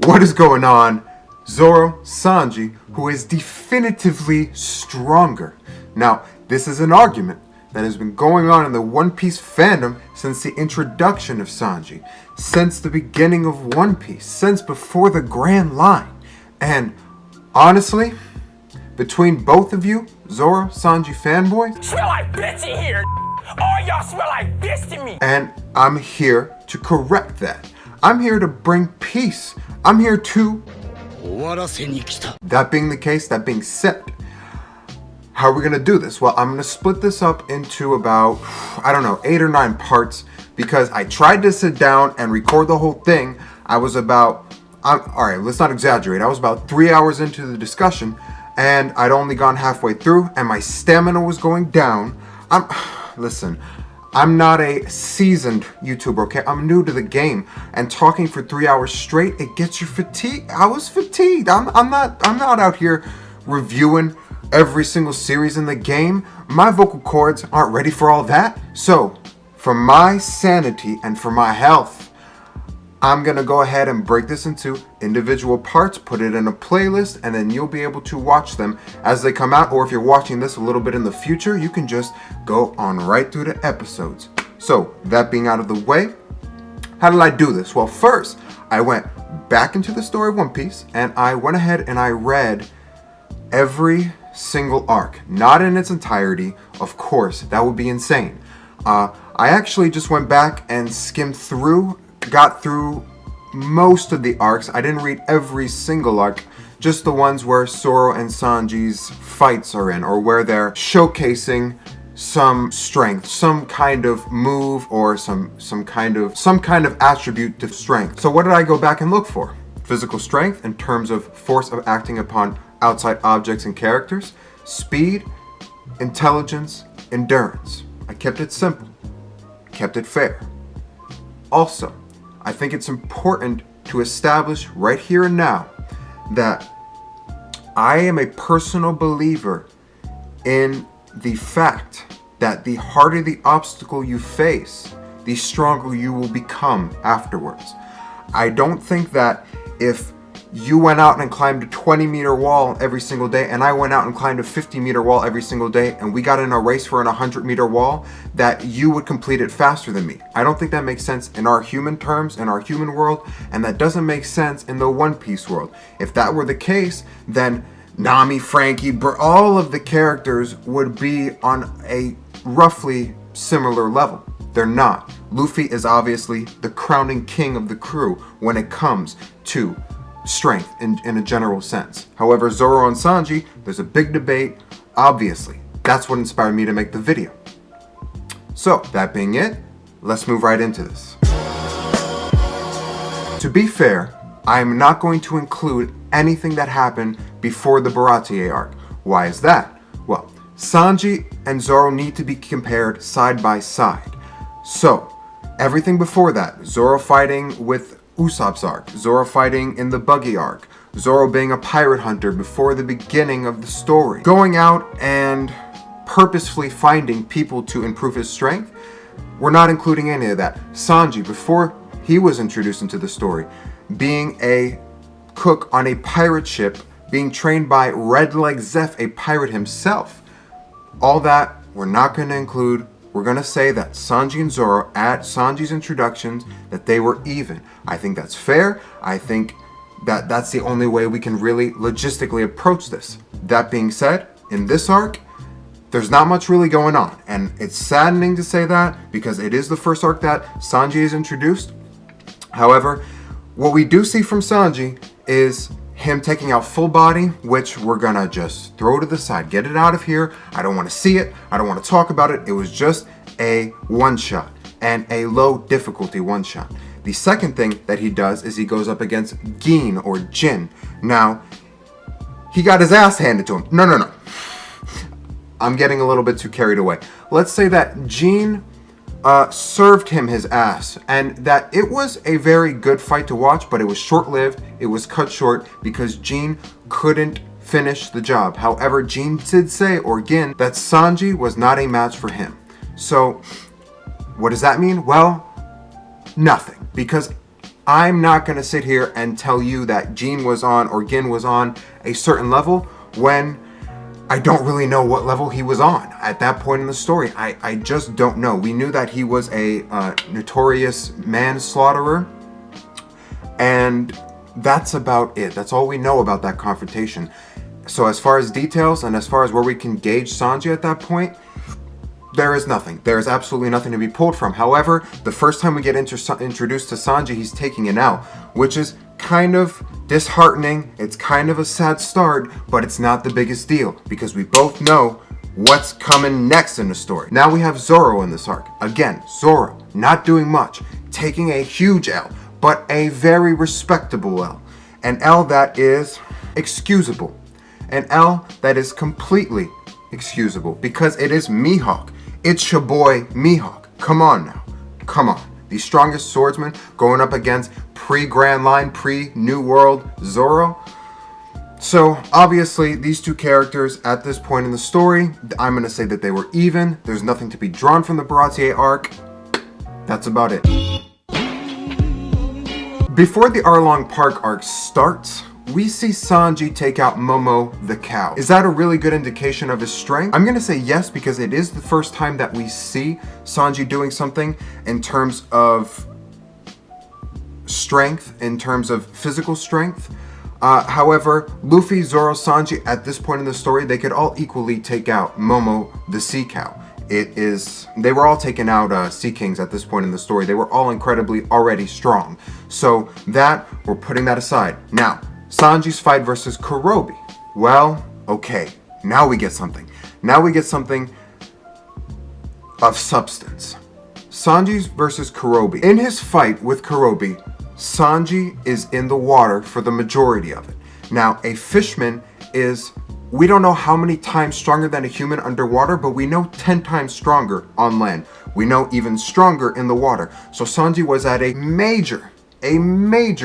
What is going on? Zoro, Sanji, who is definitively stronger. Now, this is an argument that has been going on in the One Piece fandom since the introduction of Sanji, since the beginning of One Piece, since before the Grand Line. And honestly, between both of you, Zoro, Sanji fanboys, smell like bitch in here. All y'all smell like bitch to me. And I'm here to correct that. I'm here to bring peace. I'm here to... That being the case, that being said, how are we going to do this? Well, I'm going to split this up into about, 8 or 9 parts, because I tried to sit down and record the whole thing. Alright, let's not exaggerate. I was about 3 hours into the discussion, and I'd only gone halfway through, and my stamina was going down. Listen, I'm not a seasoned YouTuber, okay? I'm new to the game, and talking for 3 hours straight, it gets you fatigued. I was fatigued. I'm not out here reviewing every single series in the game. My vocal cords aren't ready for all that. So, for my sanity and for my health, I'm gonna go ahead and break this into individual parts, put it in a playlist, and then you'll be able to watch them as they come out. Or if you're watching this a little bit in the future, you can just go on right through the episodes. So, that being out of the way, how did I do this? Well, first, I went back into the story of One Piece, and I went ahead and I read every single arc. Not in its entirety, of course, that would be insane. I actually just went back and skimmed through, got through most of the arcs. I didn't read every single arc, just the ones where Zoro and Sanji's fights are in, or where they're showcasing some strength, some kind of move, or some kind of attribute to strength. So what did I go back and look for? Physical strength in terms of force of acting upon outside objects and characters, speed, intelligence, endurance. I kept it simple, kept it fair. Also, I think it's important to establish right here and now that I am a personal believer in the fact that the harder the obstacle you face, the stronger you will become afterwards. I don't think that if you went out and climbed a 20-meter wall every single day, and I went out and climbed a 50-meter wall every single day, and we got in a race for an 100-meter wall, that you would complete it faster than me. I don't think that makes sense in our human terms, in our human world, and that doesn't make sense in the One Piece world. If that were the case, then Nami, Frankie, all of the characters would be on a roughly similar level. They're not. Luffy is obviously the crowning king of the crew when it comes to strength in a general sense. However, Zoro and Sanji, there's a big debate, obviously. That's what inspired me to make the video. So, that being it, let's move right into this. To be fair, I'm not going to include anything that happened before the Baratie arc. Why is that? Well, Sanji and Zoro need to be compared side by side. So, everything before that, Zoro fighting with Usopp's arc, Zoro fighting in the Buggy arc, Zoro being a pirate hunter before the beginning of the story, going out and purposefully finding people to improve his strength, we're not including any of that. Sanji, before he was introduced into the story, being a cook on a pirate ship, being trained by Red Leg Zeph, a pirate himself, all that we're not going to include. We're going to say that Sanji and Zoro, at Sanji's introductions, that they were even. I think that's fair. I think that that's the only way we can really logistically approach this. That being said, in this arc, there's not much really going on. And it's saddening to say that because it is the first arc that Sanji is introduced. However, what we do see from Sanji is him taking out full body, which we're gonna just throw to the side. Get it out of here. I don't want to see it. I don't want to talk about it. It was just a one-shot, and a low difficulty one-shot. The second thing that he does is he goes up against Gin or Jin. Now, he got his ass handed to him. No. I'm getting a little bit too carried away. Let's say that Gin served him his ass, and that it was a very good fight to watch, but it was short-lived. It was cut short because Gin couldn't finish the job. However, Gin did say, or Gin, that Sanji was not a match for him. So, what does that mean? Well, nothing. Because I'm not going to sit here and tell you that Gene was on or Gin was on a certain level when I don't really know what level he was on at that point in the story. I just don't know. We knew that he was a notorious manslaughterer, and that's about it. That's all we know about that confrontation. So as far as details and as far as where we can gauge Sanji at that point, there is nothing. There is absolutely nothing to be pulled from. However, the first time we get introduced to Sanji, he's taking it out, which is kind of disheartening. It's kind of a sad start, but it's not the biggest deal because we both know what's coming next in the story. Now we have Zoro in this arc. Again, Zoro not doing much, taking a huge L, but a very respectable L. An L that is excusable. An L that is completely excusable because it is Mihawk. It's your boy Mihawk. Come on now. Come on. The strongest swordsman going up against pre-Grand Line, pre-New World Zoro. So obviously these two characters at this point in the story, I'm going to say that they were even. There's nothing to be drawn from the Baratier arc. That's about it. Before the Arlong Park arc starts, we see Sanji take out Momo the cow. Is that a really good indication of his strength? I'm gonna say yes because it is the first time that we see Sanji doing something in terms of strength, in terms of physical strength. However, Luffy, Zoro, Sanji, at this point in the story, they could all equally take out Momo the sea cow. They were all taken out Sea Kings at this point in the story. They were all incredibly already strong. So we're putting that aside. Now, Sanji's fight versus Kurobi. Well, okay, now we get something. Now we get something of substance. Sanji versus Kurobi. In his fight with Kurobi, Sanji is in the water for the majority of it. Now, a fishman we don't know how many times stronger than a human underwater, but we know 10 times stronger on land. We know even stronger in the water. So Sanji was at a major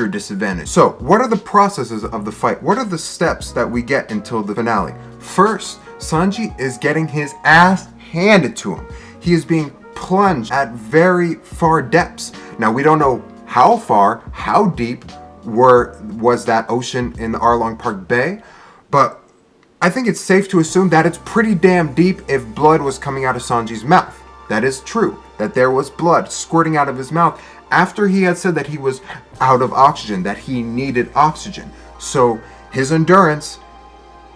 disadvantage. So what are the processes of the fight? What are the steps that we get until the finale? First, Sanji is getting his ass handed to him. He is being plunged at very far depths. Now we don't know how far, how deep was that ocean in the Arlong Park Bay, but I think it's safe to assume that it's pretty damn deep if blood was coming out of Sanji's mouth. That is true, that there was blood squirting out of his mouth after he had said that he was out of oxygen, that he needed oxygen. So his endurance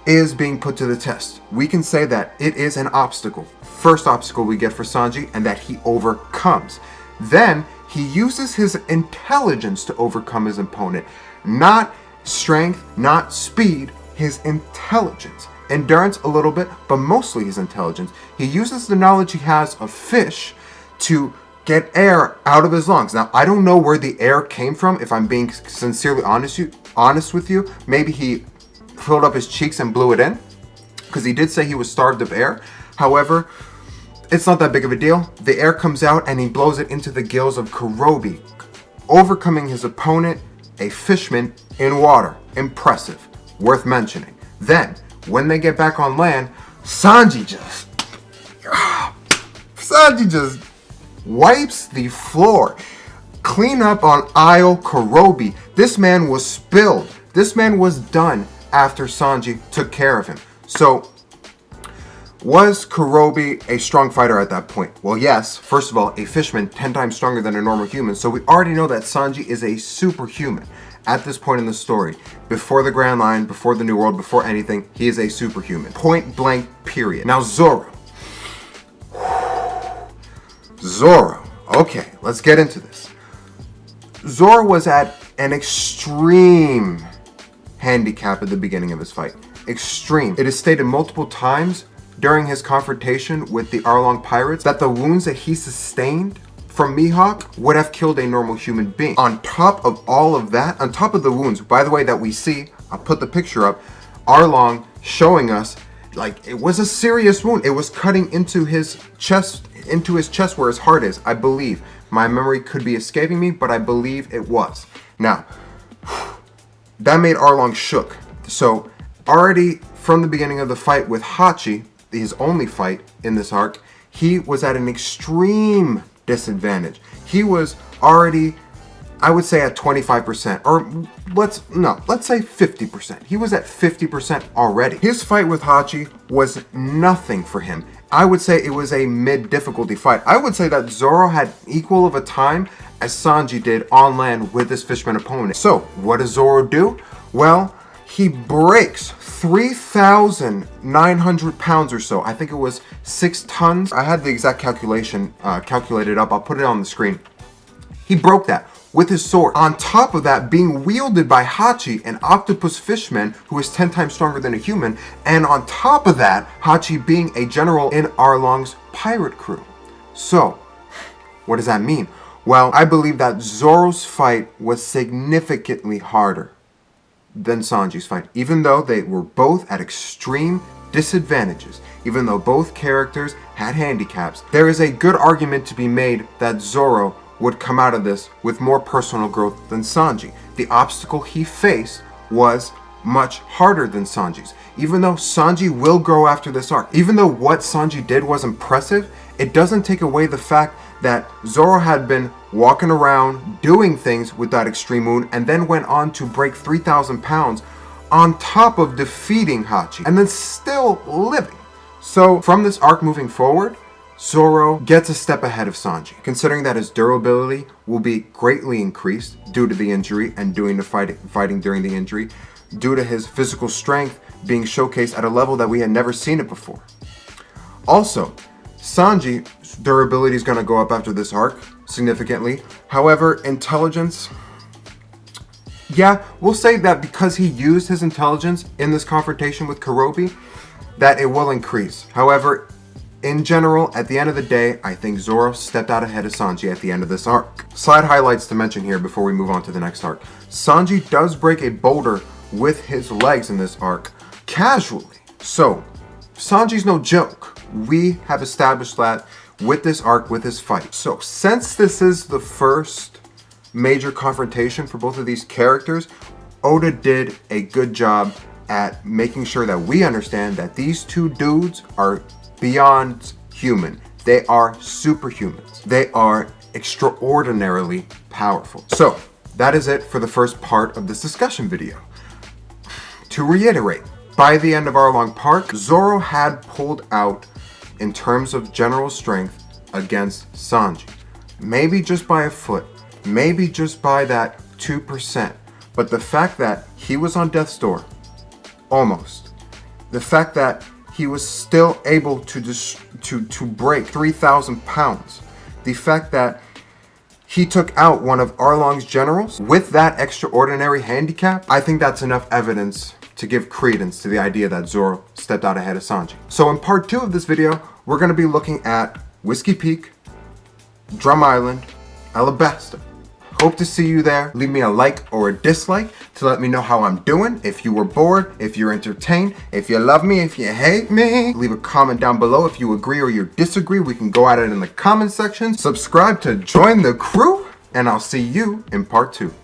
is being put to the test. We can say that it is an obstacle. First obstacle we get for Sanji, and that he overcomes. Then he uses his intelligence to overcome his opponent. Not strength, not speed, his intelligence. Endurance a little bit, but mostly his intelligence. He uses the knowledge he has of fish to get air out of his lungs. Now, I don't know where the air came from, if I'm being sincerely honest with you. Maybe he filled up his cheeks and blew it in, because he did say he was starved of air. However, it's not that big of a deal. The air comes out and he blows it into the gills of Kurobi, overcoming his opponent, a fishman, in water. Impressive. Worth mentioning. Then, when they get back on land, Sanji just wipes the floor. Clean up on Isle Kurobi. This man was spilled. This man was done after Sanji took care of him. So, was Kurobi a strong fighter at that point? Well, yes. First of all, a fishman 10 times stronger than a normal human. So we already know that Sanji is a superhuman. At this point in the story, before the Grand Line, before the New World, before anything, he is a superhuman. Point blank, period. Now, Zoro. Zoro. Okay, let's get into this. Zoro was at an extreme handicap at the beginning of his fight. Extreme. It is stated multiple times during his confrontation with the Arlong pirates that the wounds that he sustained from Mihawk would have killed a normal human being. On top of all of that, on top of the wounds, by the way, that we see, I'll put the picture up, Arlong showing us, like, it was a serious wound. It was cutting into his chest where his heart is, I believe. My memory could be escaping me, but I believe it was. Now, that made Arlong shook. So, already from the beginning of the fight with Hachi, his only fight in this arc, he was at an extreme disadvantage. He was already I would say at 25%, or let's say 50%. He was at 50% already. His fight with Hachi was nothing for him. I would say it was a mid-difficulty fight. I would say that Zoro had equal of a time as Sanji did on land with his fisherman opponent. So, what does Zoro do? Well, he breaks 3,900 pounds or so. I think it was 6 tons. I had the exact calculation calculated up. I'll put it on the screen. He broke that with his sword. On top of that, being wielded by Hachi, an octopus fishman who is 10 times stronger than a human. And on top of that, Hachi being a general in Arlong's pirate crew. So, what does that mean? Well, I believe that Zoro's fight was significantly harder than Sanji's fight, even though they were both at extreme disadvantages. Even though both characters had handicaps, there is a good argument to be made that Zoro would come out of this with more personal growth than Sanji. The obstacle he faced was much harder than Sanji's. Even though Sanji will grow after this arc, even though what Sanji did was impressive, it doesn't take away the fact that Zoro had been walking around doing things with that extreme wound and then went on to break 3,000 pounds on top of defeating Hachi and then still living. So from this arc moving forward, Zoro gets a step ahead of Sanji, considering that his durability will be greatly increased due to the injury and doing the fighting during the injury, due to his physical strength being showcased at a level that we had never seen it before. Also, Sanji's durability is going to go up after this arc significantly. However, intelligence, yeah, we'll say that because he used his intelligence in this confrontation with Kurobi, that it will increase. However, in general, at the end of the day, I think Zoro stepped out ahead of Sanji at the end of this arc. Slight highlights to mention here before we move on to the next arc. Sanji does break a boulder with his legs in this arc, casually. So, Sanji's no joke. We have established that with this arc, with this fight. So, since this is the first major confrontation for both of these characters, Oda did a good job at making sure that we understand that these two dudes are beyond human. They are superhumans. They are extraordinarily powerful. So, that is it for the first part of this discussion video. To reiterate, by the end of Arlong Park, Zoro had pulled out in terms of general strength against Sanji. Maybe just by a foot, maybe just by that 2%. But the fact that he was on death's door, almost. The fact that he was still able to break 3,000 pounds. The fact that he took out one of Arlong's generals with that extraordinary handicap, I think that's enough evidence to give credence to the idea that Zoro stepped out ahead of Sanji. So in part 2 of this video, we're going to be looking at Whiskey Peak, Drum Island, Alabasta. Hope to see you there. Leave me a like or a dislike to let me know how I'm doing. If you were bored, if you're entertained, if you love me, if you hate me. Leave a comment down below if you agree or you disagree. We can go at it in the comment section. Subscribe to join the crew, and I'll see you in part 2.